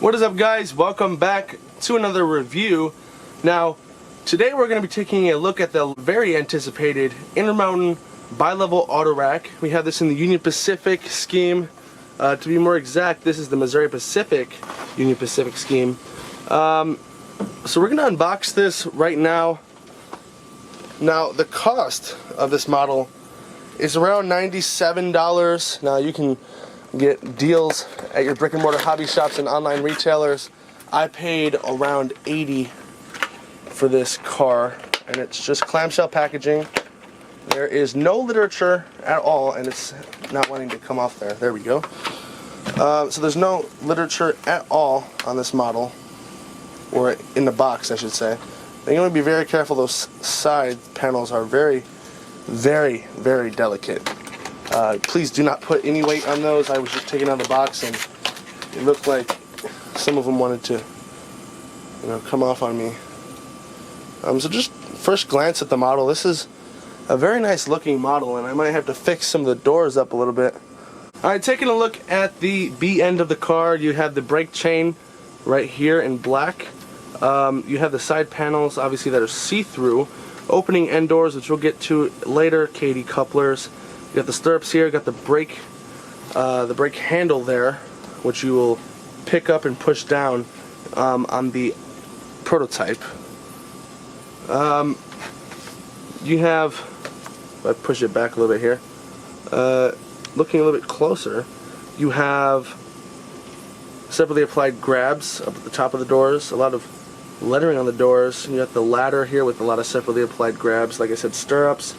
What is up, guys? Welcome back to another review. Now, today we're going to be taking a look at the very anticipated Intermountain bi-level AutoRack. We have this in the Union Pacific scheme. To be more exact, this is the Missouri Pacific Union Pacific scheme. So we're going to unbox this right now. Now, the cost of this model is around $97. Now, you can get deals at your brick and mortar hobby shops and online retailers. I paid around $80 for this car, and it's just clamshell packaging. There is no literature at all, and it's not wanting to come off there. There we go. So there's no literature at all on this model, or in the box, I should say. Now, you want to be very careful. Those side panels are very, very, very delicate. Please do not put any weight on those. I was just taking out of the box, and it looked like some of them wanted to, come off on me. So just first glance at the model, this is a very nice looking model, and I might have to fix some of the doors up a little bit. Alright, taking a look at the B end of the car, you have the brake chain right here in black. You have the side panels, obviously, that are see-through. Opening end doors, which we'll get to later, KD couplers. You got the stirrups here, got the brake handle there, which you will pick up and push down on the prototype. You have, if I push it back a little bit here, looking a little bit closer, you have separately applied grabs up at the top of the doors, a lot of lettering on the doors. You got the ladder here with a lot of separately applied grabs, like I said, stirrups.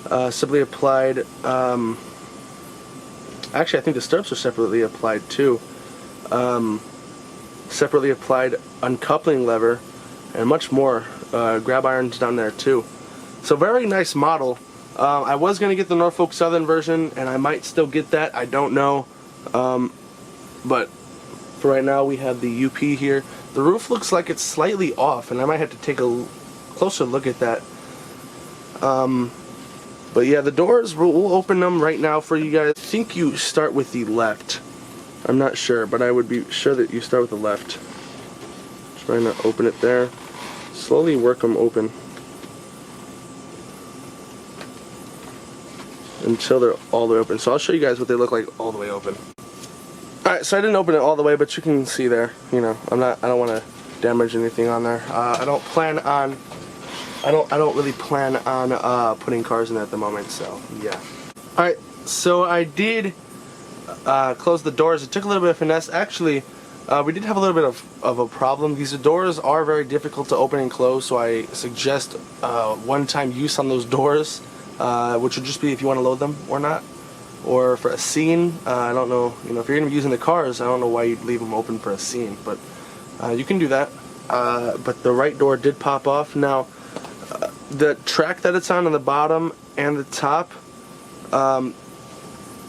Separately applied, actually I think the stirrups are separately applied too. Separately applied uncoupling lever, and much more. Grab irons down there too. So very nice model. I was going to get the Norfolk Southern version, and I might still get that, I don't know. But for right now we have the UP here. The roof looks like it's slightly off, and I might have to take a closer look at that. But yeah, the doors, we'll open them right now for you guys. I think you start with the left. I'm not sure, but I would be sure that you start with the left. Trying to open it there. Slowly work them open until they're all the way open. So I'll show you guys what they look like all the way open. Alright, so I didn't open it all the way, but you can see there. I don't want to damage anything on there. I don't really plan on putting cars in there at the moment, so yeah. Alright, so I did close the doors. It took a little bit of finesse. Actually, we did have a little bit of a problem. These doors are very difficult to open and close, so I suggest one-time use on those doors, which would just be if you want to load them or not. Or for a scene, I don't know, if you're going to be using the cars, I don't know why you'd leave them open for a scene, but you can do that. But the right door did pop off. Now, the track that it's on the bottom and the top,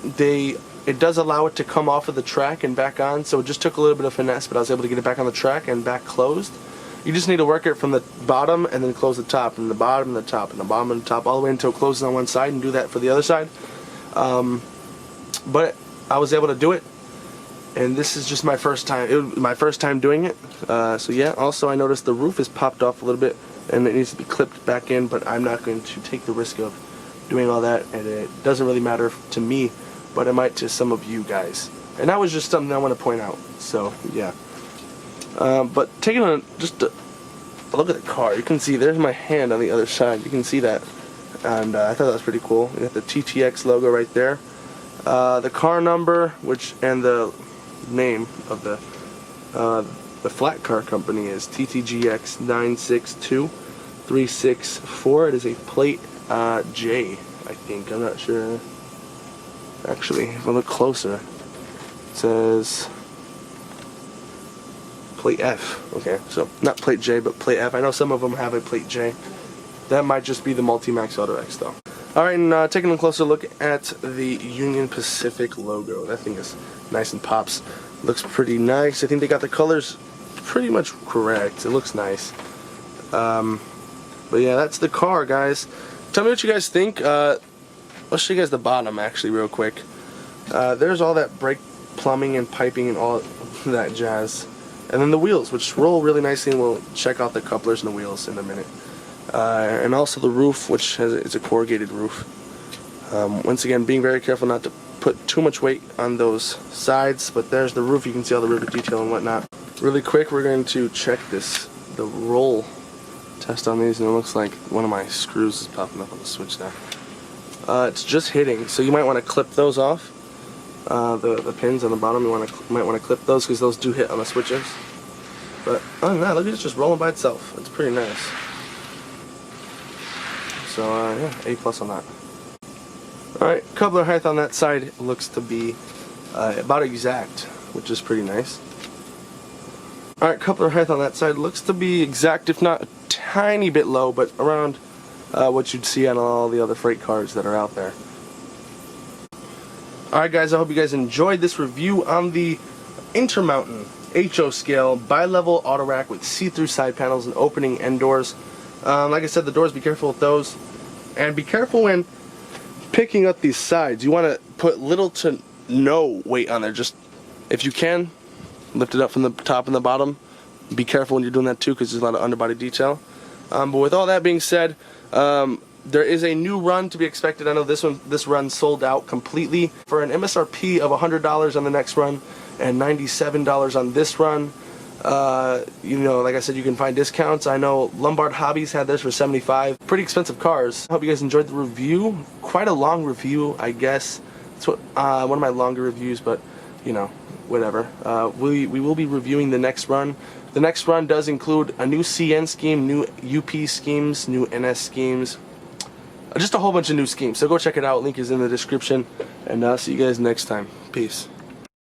it does allow it to come off of the track and back on, so it just took a little bit of finesse, but I was able to get it back on the track and back closed. You just need to work it from the bottom and then close the top, and the bottom and the top, and the bottom and the top, all the way until it closes on one side, and do that for the other side. But I was able to do it, and this is just my first time. It was my first time doing it. So yeah. Also, I noticed the roof is popped off a little bit, and it needs to be clipped back in. But I'm not going to take the risk of doing all that, and it doesn't really matter to me, but it might to some of you guys. And that was just something I want to point out. So yeah. But taking just a look at the car, you can see there's my hand on the other side. You can see that. And I thought that was pretty cool. You got the TTX logo right there. The car number, and the name of the flat car company is TTGX 962364. It is a plate J, I think. I'm not sure. Actually, if I look closer, it says plate F. Okay, so not plate J, but plate F. I know some of them have a plate J. That might just be the Multi-Max AutoRack though. Alright, and taking a closer look at the Union Pacific logo. That thing is nice and pops. Looks pretty nice. I think they got the colors pretty much correct. It looks nice. But yeah, that's the car, guys. Tell me what you guys think. I'll show you guys the bottom actually real quick. There's all that brake plumbing and piping and all that jazz. And then the wheels, which roll really nicely, and we'll check out the couplers and the wheels in a minute. And also the roof, which is a corrugated roof. Once again, being very careful not to put too much weight on those sides, but there's the roof. You can see all the rivet detail and whatnot. Really quick, we're going to check the roll test on these, and it looks like one of my screws is popping up on the switch now. It's just hitting, so you might want to clip those off. The pins on the bottom, might want to clip those because those do hit on the switches. But other than that, look at it just rolling by itself. It's pretty nice. So yeah, A+ on that. Alright, coupler height on that side looks to be about exact, which is pretty nice. Alright, coupler height on that side looks to be exact, if not a tiny bit low, but around what you'd see on all the other freight cars that are out there. Alright guys, I hope you guys enjoyed this review on the Intermountain HO scale bi-level AutoRack with see-through side panels and opening end doors. Like I said, the doors, be careful with those. And be careful when picking up these sides. You want to put little to no weight on there. Just, if you can, lift it up from the top and the bottom. Be careful when you're doing that too, because there's a lot of underbody detail. But with all that being said, there is a new run to be expected. I know this run sold out completely. For an MSRP of $100 on the next run and $97 on this run, you know, like I said, you can find discounts. I know Lombard Hobbies had this for $75. Pretty expensive cars. I hope you guys enjoyed the review. Quite a long review, I guess. It's one of my longer reviews, but you know, whatever. We will be reviewing the next run. The next run does include a new CN scheme, new UP schemes, new NS schemes, just a whole bunch of new schemes. So go check it out. Link is in the description, and I'll see you guys next time. Peace.